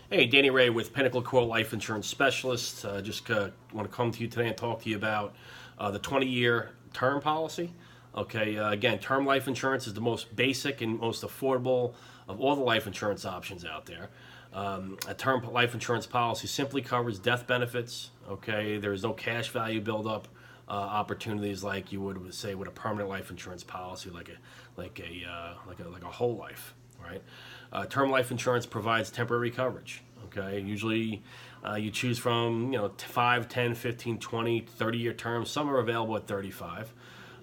Hey, Danny Ray with PinnacleQuote Life Insurance Specialist. Just want to come to you today and talk to you about the 20-year term policy. Okay, again, term life insurance is the most basic and most affordable of all the life insurance options out there. A term life insurance policy simply covers death benefits. Okay, there is no cash value buildup opportunities like you would say with a permanent life insurance policy, like a whole life, right? Term life insurance provides temporary coverage. Okay, usually you choose from 5, 10, 15, 20, 30-year terms. Some are available at 35.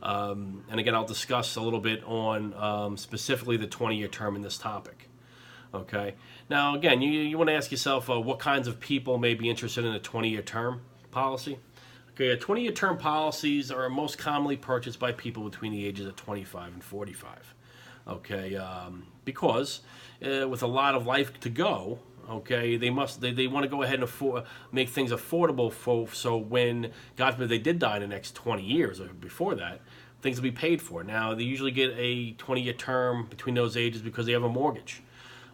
And again, I'll discuss a little bit on specifically the 20-year term in this topic. Okay. Now, again, you want to ask yourself what kinds of people may be interested in a 20-year term policy. Okay, 20-year term policies are most commonly purchased by people between the ages of 25 and 45. Okay, because with a lot of life to go, okay, they want to go ahead and make things affordable so when God forbid they did die in the next 20 years or before that, things will be paid for. Now they usually get a 20-year term between those ages because they have a mortgage.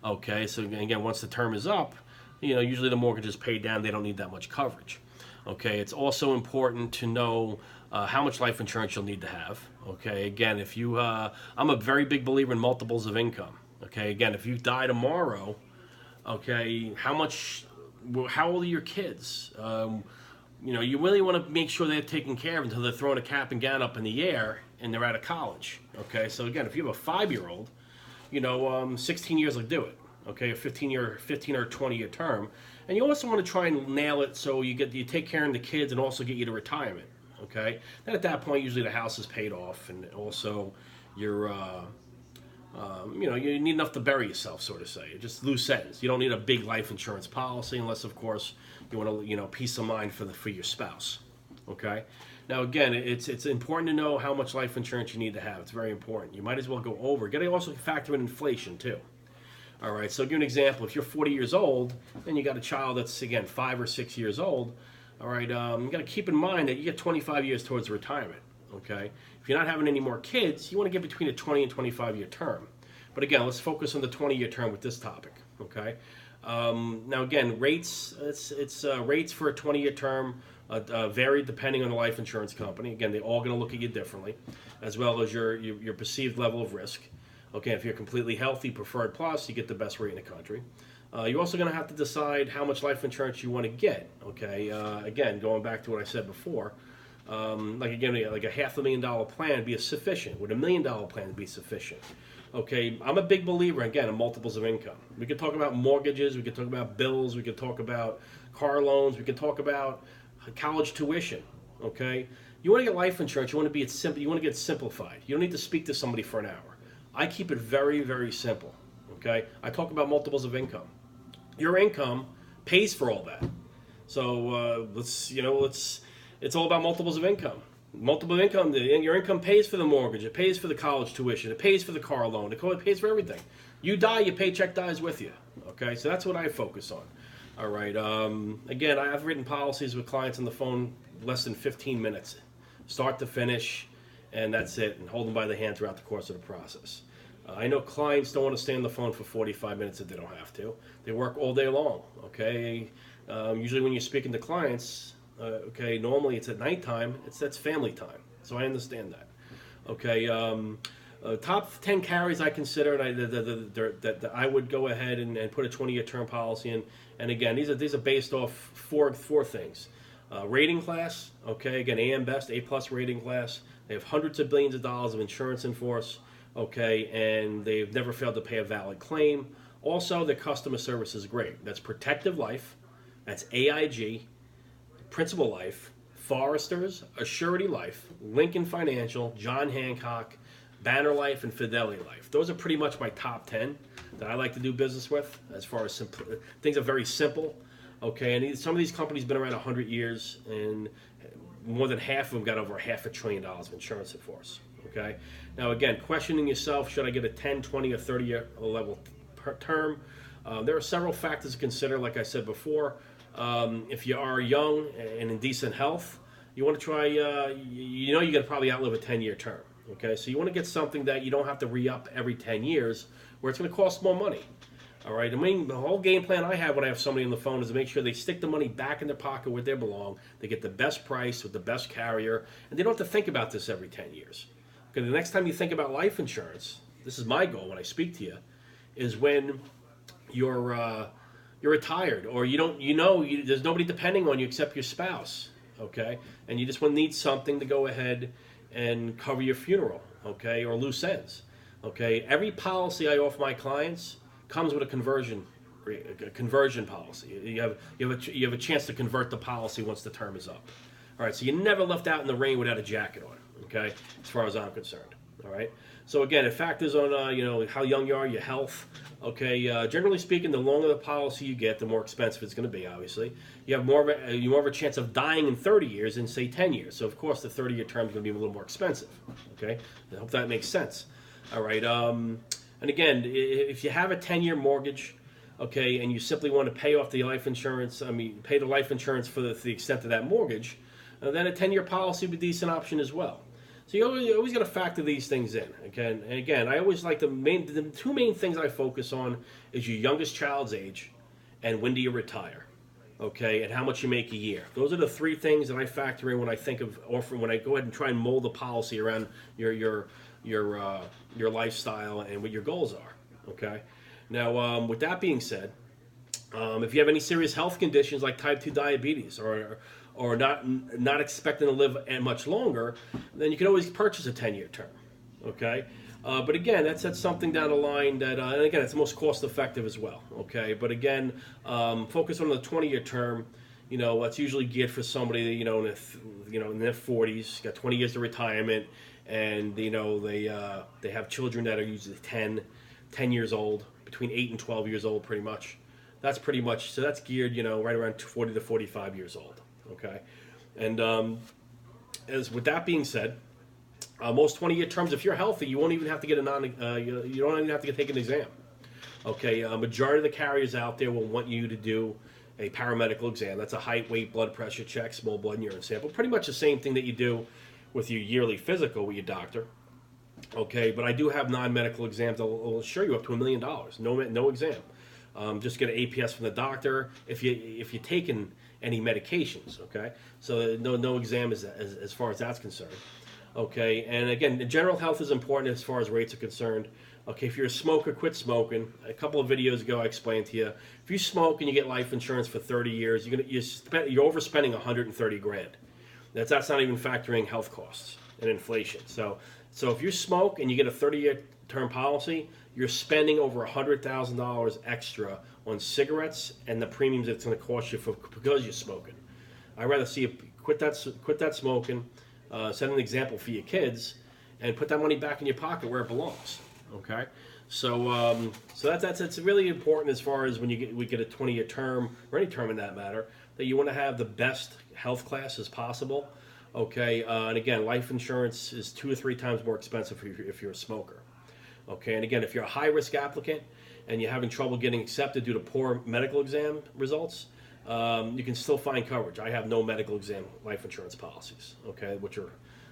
Okay, so again, once the term is up, usually the mortgage is paid down. They don't need that much coverage. Okay, it's also important to know how much life insurance you'll need to have. Okay, again, if you, I'm a very big believer in multiples of income. Okay, again, if you die tomorrow, okay, how old are your kids? You really want to make sure they're taken care of until they're throwing a cap and gown up in the air and they're out of college. Okay, so again, if you have a 5-year-old, 16 years will do it. Okay, a 15 or 20-year term, and you also want to try and nail it so you take care of the kids and also get you to retirement. Okay, then at that point, usually the house is paid off, and also you're, you need enough to bury yourself, sort of say. Just loose ends. You don't need a big life insurance policy unless, of course, you want to, peace of mind for your spouse. Okay. Now, again, it's important to know how much life insurance you need to have. It's very important. You might as well go over. Got to also factor in inflation too. All right. So, I'll give you an example. If you're 40 years old and you got a child that's again 5 or 6 years old, all right, you got to keep in mind that you get 25 years towards retirement. Okay. If you're not having any more kids, you want to get between a 20 and 25-year term. But again, let's focus on the 20-year term with this topic. Okay. Now, again, rates. It's rates for a 20-year term. Vary depending on the life insurance company. Again, they're all going to look at you differently, as well as your perceived level of risk. Okay, if you're completely healthy, preferred plus, you get the best rate in the country. You're also going to have to decide how much life insurance you want to get. Okay, again, going back to what I said before, like a $500,000 plan would be sufficient. Would $1 million plan be sufficient? Okay, I'm a big believer, again, in multiples of income. We could talk about mortgages, we could talk about bills, we could talk about car loans, we could talk about college tuition. Okay, you want to get life insurance. You want to be simple. You want to get simplified. You don't need to speak to somebody for an hour. I keep it very, very simple. Okay, I talk about multiples of income. Your income pays for all that. So it's all about multiples of income. Multiple income. Your income pays for the mortgage. It pays for the college tuition. It pays for the car loan. It pays for everything. You die, your paycheck dies with you. Okay, so that's what I focus on. All right. Again, I've written policies with clients on the phone less than 15 minutes, start to finish, and that's it, and hold them by the hand throughout the course of the process. I know clients don't want to stay on the phone for 45 minutes if they don't have to. They work all day long, okay? Usually when you're speaking to clients, normally it's at nighttime, that's family time, so I understand that. Okay, top 10 carries I consider, and that I would go ahead and put a 20-year term policy in. And again, these are based off four things. Rating class, okay, again, AM Best, A+ rating class. They have hundreds of billions of dollars of insurance in force, okay, and they've never failed to pay a valid claim. Also, their customer service is great. That's Protective Life, that's AIG, Principal Life, Foresters, Assurity Life, Lincoln Financial, John Hancock, Banner Life, and Fidelity Life. Those are pretty much my top 10 that I like to do business with. As far as things are very simple, okay. And some of these companies have been around 100 years, and more than half of them got over $500 billion of insurance in force. Okay. Now, again, questioning yourself: should I get a 10, 20, or 30-year level term? There are several factors to consider. Like I said before, if you are young and in decent health, you want to try. You're going to probably outlive a 10-year term. Okay, so you want to get something that you don't have to re-up every 10 years, where it's going to cost more money. All right, the whole game plan I have when I have somebody on the phone is to make sure they stick the money back in their pocket where they belong. They get the best price with the best carrier, and they don't have to think about this every 10 years. Because the next time you think about life insurance, this is my goal when I speak to you, is when you're retired, or there's nobody depending on you except your spouse, okay, and you just want to need something to go ahead and cover your funeral, okay, or loose ends, okay. Every policy I offer my clients comes with a conversion policy. You have a chance to convert the policy once the term is up. All right, so you're never left out in the rain without a jacket on, okay, as far as I'm concerned. All right, so again, it factors on how young you are, your health. Okay, generally speaking, the longer the policy you get, the more expensive it's going to be. Obviously, you have more of a chance of dying in 30 years than say 10 years. So of course, the 30-year term is going to be a little more expensive. Okay, I hope that makes sense. All right, and again, if you have a 10-year mortgage, okay, and you simply want to pay off the life insurance, pay the life insurance for the extent of that mortgage, then a 10-year policy would be a decent option as well. So you always got to factor these things in. Okay? And again, I always like the two main things I focus on is your youngest child's age and when do you retire, okay, and how much you make a year. Those are the three things that I factor in when I think of offering, when I go ahead and try and mold the policy around your lifestyle and what your goals are. Okay. Now, with that being said, if you have any serious health conditions like type 2 diabetes or not expecting to live much longer, then you can always purchase a 10-year term, okay? But again, that's something down the line that, and again, it's the most cost-effective as well, okay? But again, focus on the 20-year term. That's usually geared for somebody in their 40s, got 20 years of retirement, and they have children that are usually 10 years old, between 8 and 12 years old, pretty much. That's geared, right around 40 to 45 years old. Okay, and as with that being said, most 20-year terms, if you're healthy, you won't even have to get you don't even have to take an exam. Okay, majority of the carriers out there will want you to do a paramedical exam. That's a height, weight, blood pressure check, small blood and urine sample. Pretty much the same thing that you do with your yearly physical with your doctor. Okay, but I do have non-medical exams that will insure you up to $1 million. No exam. Just get an APS from the doctor if you're taking any medications. Okay, so no exam as far as that's concerned. Okay, and again, general health is important as far as rates are concerned. Okay, if you're a smoker, quit smoking. A couple of videos ago, I explained to you, if you smoke and you get life insurance for 30 years, you're overspending $130,000. That's not even factoring health costs and inflation. So if you smoke and you get a 30-year term policy, you're spending over $100,000 extra on cigarettes and the premiums it's going to cost you because you're smoking. I'd rather see you quit that smoking, set an example for your kids, and put that money back in your pocket where it belongs. Okay, so that's really important as far as when we get a 20-year term or any term in that matter, that you want to have the best health class as possible. Okay, and again, life insurance is 2 or 3 times more expensive if you're a smoker. Okay, and again, if you're a high-risk applicant and you're having trouble getting accepted due to poor medical exam results, you can still find coverage. I have no medical exam life insurance policies, okay, which are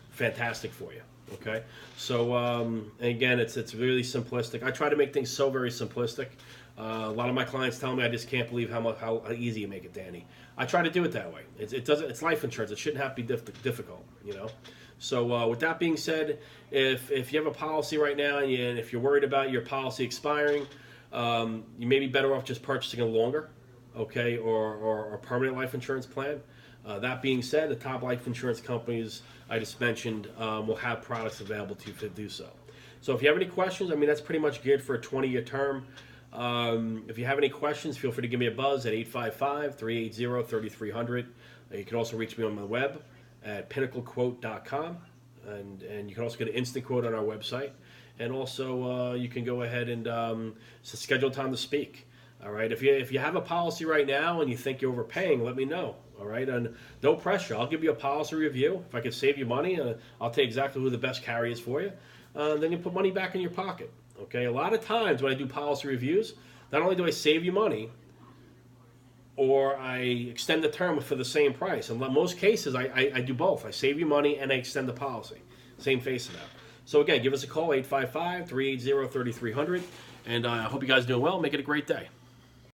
fantastic for you. Okay, so and again, it's really simplistic. I try to make things so very simplistic. A lot of my clients tell me I just can't believe how easy you make it, Danny. I try to do it that way. It's life insurance. It shouldn't have to be difficult, So with that being said, if you have a policy right now and if you're worried about your policy expiring, you may be better off just purchasing a longer, okay, or a permanent life insurance plan. That being said, the top life insurance companies I just mentioned will have products available to you to do so. So if you have any questions, that's pretty much geared for a 20-year term. If you have any questions, feel free to give me a buzz at 855-380-3300. You can also reach me on my web at PinnacleQuote.com, and you can also get an instant quote on our website. And also, you can go ahead and schedule time to speak. All right. If you have a policy right now and you think you're overpaying, let me know. All right, and no pressure. I'll give you a policy review. If I can save you money, I'll tell you exactly who the best carrier is for you. Then you put money back in your pocket. Okay. A lot of times when I do policy reviews, not only do I save you money, or I extend the term for the same price. In most cases, I do both. I save you money and I extend the policy. Same face amount. So again, give us a call, 855-380-3300, And I hope you guys are doing well. Make it a great day.